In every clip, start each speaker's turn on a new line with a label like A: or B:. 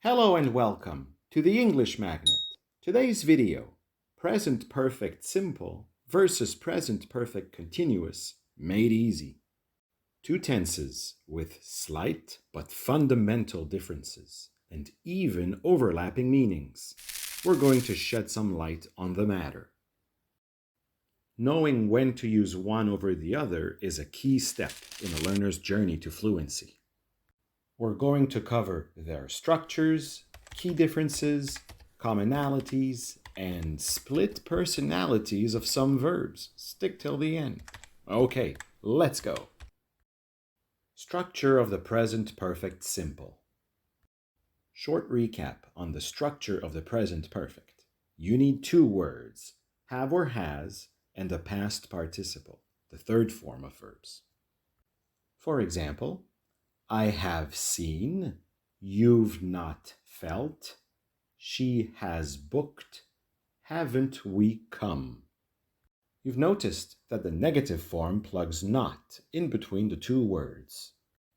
A: Hello and welcome to the English Magnet. Today's video, present perfect simple versus present perfect continuous made easy. Two tenses with slight but fundamental differences and even overlapping meanings. We're going to shed some light on the matter. Knowing when to use one over the other is a key step in a learner's journey to fluency. We're going to cover their structures, key differences, commonalities, and split personalities of some verbs. Stick till the end. Okay, let's go. Structure of the present perfect simple. Short recap on the structure of the present perfect. You need two words, have or has, and the past participle, the third form of verbs. For example, I have seen, you've not felt, she has booked, haven't we come. You've noticed that the negative form plugs not in between the two words,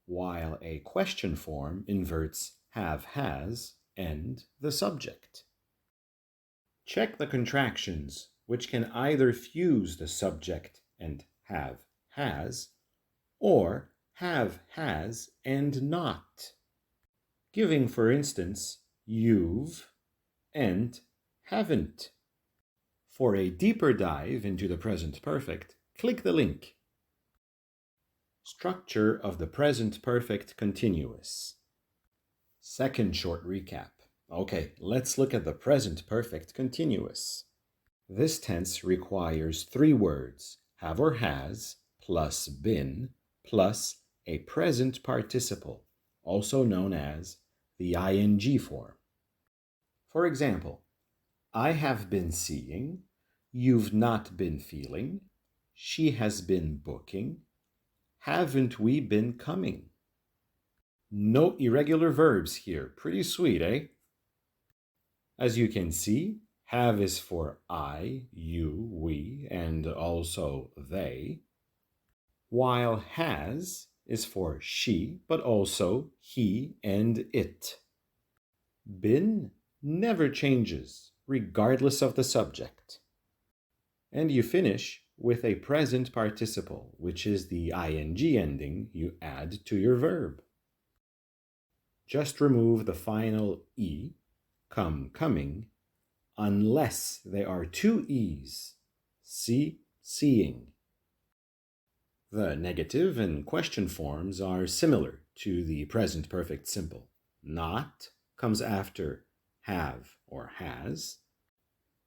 A: while a question form inverts have, has, and the subject. Check the contractions, which can either fuse the subject and have, has, or have, has, and not. Giving, for instance, you've and haven't. For a deeper dive into the present perfect, click the link. Structure of the present perfect continuous. Second short recap. Okay, let's look at the present perfect continuous. This tense requires three words, have or has, plus been, plus a present participle, also known as the ing form. For example, I have been seeing, you've not been feeling, she has been booking, haven't we been coming? No irregular verbs here. Pretty sweet, eh? As you can see, have is for I, you, we, and also they, while has is for she, but also he and it. Been never changes, regardless of the subject. And you finish with a present participle, which is the ing ending you add to your verb. Just remove the final e, come, coming, unless there are two e's, see, seeing. The negative and question forms are similar to the present perfect simple. Not comes after have or has,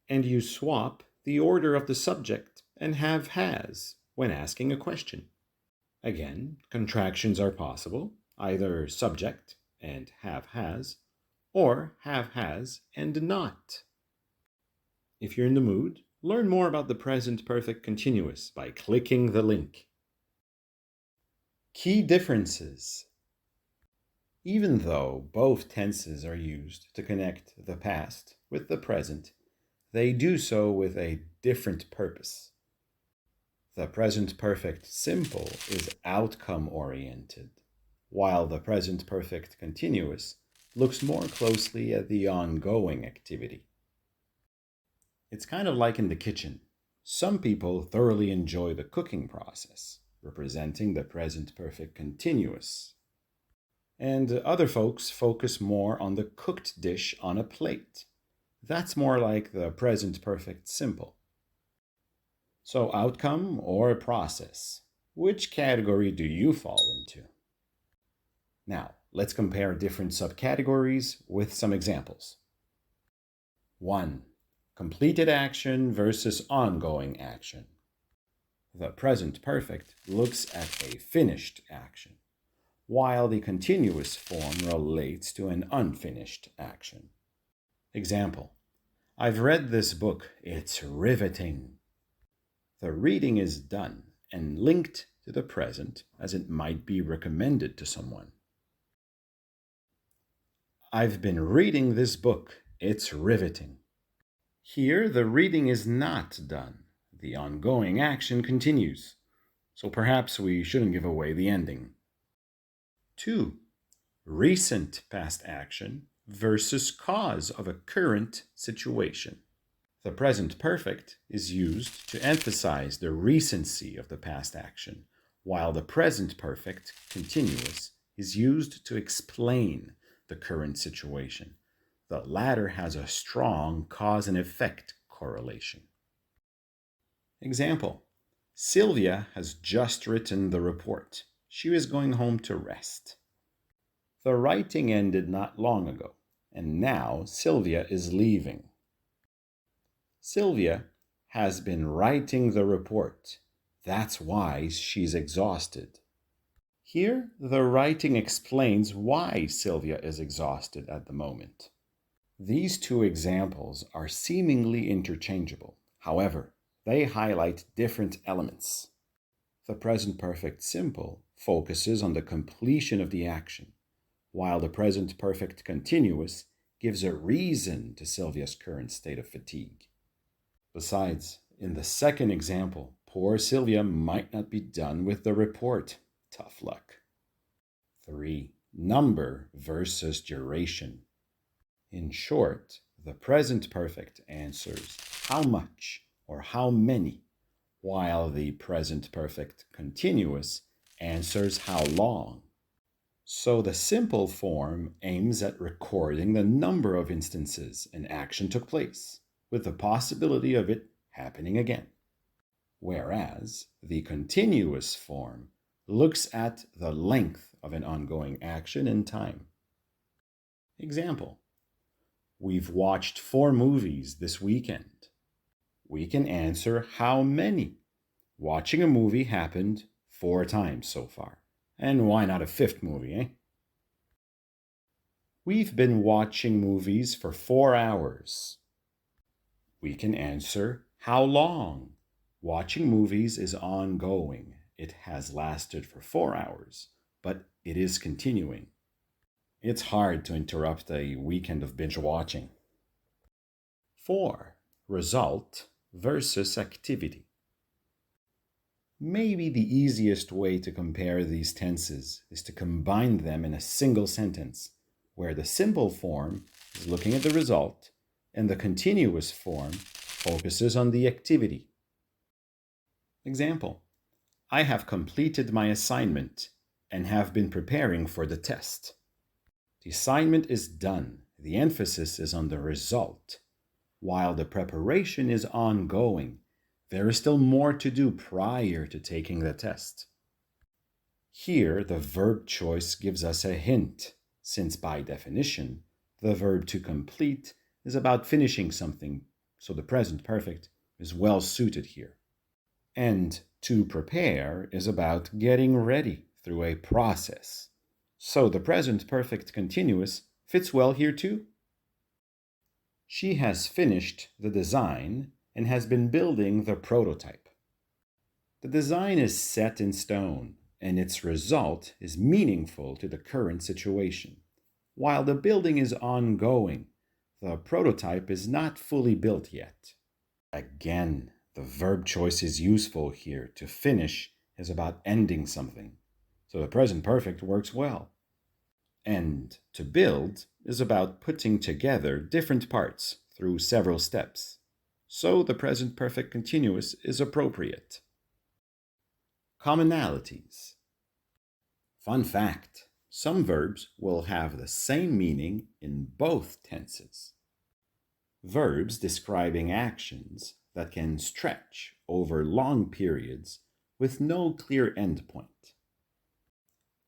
A: and you swap the order of the subject and have has when asking a question. Again, contractions are possible, either subject and have has, or have has and not. If you're in the mood, learn more about the present perfect continuous by clicking the link. Key differences. Even though both tenses are used to connect the past with the present, they do so with a different purpose. The present perfect simple is outcome-oriented, while the present perfect continuous looks more closely at the ongoing activity. It's kind of like in the kitchen. Some people thoroughly enjoy the cooking process, representing the present perfect continuous. And other folks focus more on the cooked dish on a plate. That's more like the present perfect simple. So outcome or process, which category do you fall into? Now, let's compare different subcategories with some examples. 1. Completed action versus ongoing action. The present perfect looks at a finished action, while the continuous form relates to an unfinished action. Example, I've read this book, it's riveting. The reading is done and linked to the present as it might be recommended to someone. I've been reading this book, it's riveting. Here, the reading is not done. The ongoing action continues, so perhaps we shouldn't give away the ending. 2. Recent past action versus cause of a current situation. The present perfect is used to emphasize the recency of the past action, while the present perfect continuous is used to explain the current situation. The latter has a strong cause and effect correlation. Example: Sylvia has just written the report. She is going home to rest. The writing ended not long ago, and now Sylvia is leaving. Sylvia has been writing the report. That's why she's exhausted. Here, the writing explains why Sylvia is exhausted at the moment. These two examples are seemingly interchangeable. However, they highlight different elements. The present perfect simple focuses on the completion of the action, while the present perfect continuous gives a reason to Sylvia's current state of fatigue. Besides, in the second example, poor Sylvia might not be done with the report. Tough luck. 3. Number versus duration. In short, the present perfect answers how much or how many, while the present perfect continuous answers how long. So the simple form aims at recording the number of instances an action took place, with the possibility of it happening again. Whereas the continuous form looks at the length of an ongoing action in time. Example: we've watched 4 movies this weekend. We can answer how many. Watching a movie happened 4 times so far. And why not a 5th movie, eh? We've been watching movies for 4 hours. We can answer how long. Watching movies is ongoing. It has lasted for 4 hours, but it is continuing. It's hard to interrupt a weekend of binge watching. 4. Result versus activity. Maybe the easiest way to compare these tenses is to combine them in a single sentence, where the simple form is looking at the result and the continuous form focuses on the activity. Example: I have completed my assignment and have been preparing for the test. The assignment is done. The emphasis is on the result. While the preparation is ongoing, there is still more to do prior to taking the test. Here, the verb choice gives us a hint, since by definition, the verb to complete is about finishing something, so the present perfect is well suited here. And to prepare is about getting ready through a process. So the present perfect continuous fits well here too. She has finished the design and has been building the prototype. The design is set in stone, and its result is meaningful to the current situation. While the building is ongoing, the prototype is not fully built yet. Again, the verb choice is useful here. To finish is about ending something, so the present perfect works well. And to build is about putting together different parts through several steps, so the present perfect continuous is appropriate. Commonalities. Fun fact: some verbs will have the same meaning in both tenses. Verbs describing actions that can stretch over long periods with no clear endpoint.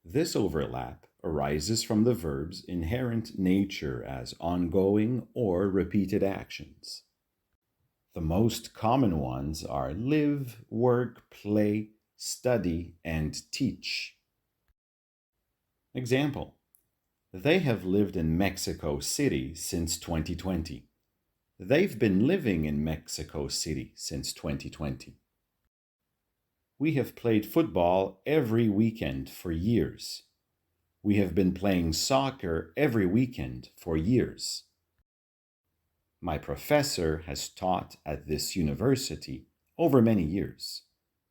A: This overlap arises from the verb's inherent nature as ongoing or repeated actions. The most common ones are live, work, play, study, and teach. Example: they have lived in Mexico City since 2020. They've been living in Mexico City since 2020. We have played football every weekend for years. We have been playing soccer every weekend for years. My professor has taught at this university over many years.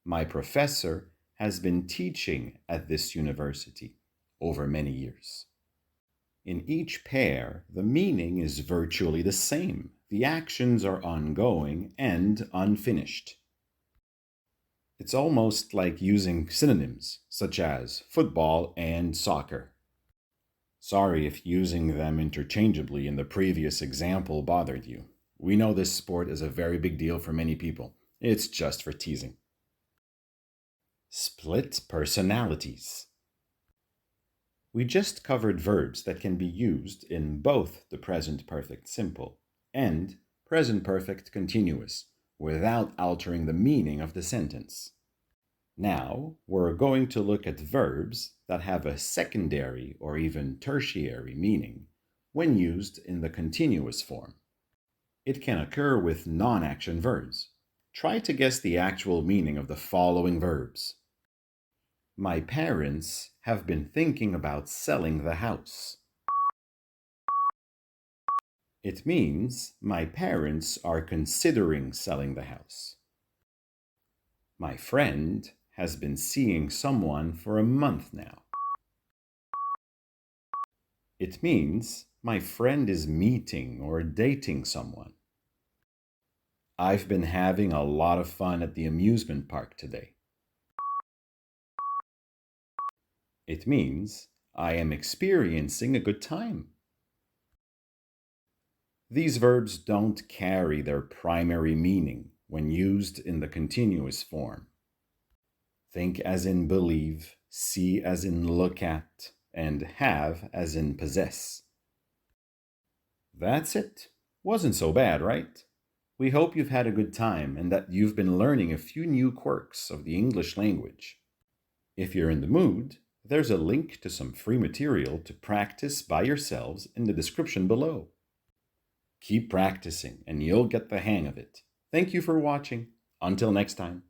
A: My professor has been teaching at this university over many years. In each pair, the meaning is virtually the same. The actions are ongoing and unfinished. It's almost like using synonyms, such as football and soccer. Sorry if using them interchangeably in the previous example bothered you. We know this sport is a very big deal for many people. It's just for teasing. Split personalities. We just covered verbs that can be used in both the present perfect simple and present perfect continuous without altering the meaning of the sentence. Now, we're going to look at verbs that have a secondary or even tertiary meaning when used in the continuous form. It can occur with non-action verbs. Try to guess the actual meaning of the following verbs. My parents have been thinking about selling the house. It means my parents are considering selling the house. My friend has been seeing someone for a month now. It means my friend is meeting or dating someone. I've been having a lot of fun at the amusement park today. It means I am experiencing a good time. These verbs don't carry their primary meaning when used in the continuous form. Think as in believe, see as in look at, and have as in possess. That's it. Wasn't so bad, right? We hope you've had a good time and that you've been learning a few new quirks of the English language. If you're in the mood, there's a link to some free material to practice by yourselves in the description below. Keep practicing and you'll get the hang of it. Thank you for watching. Until next time.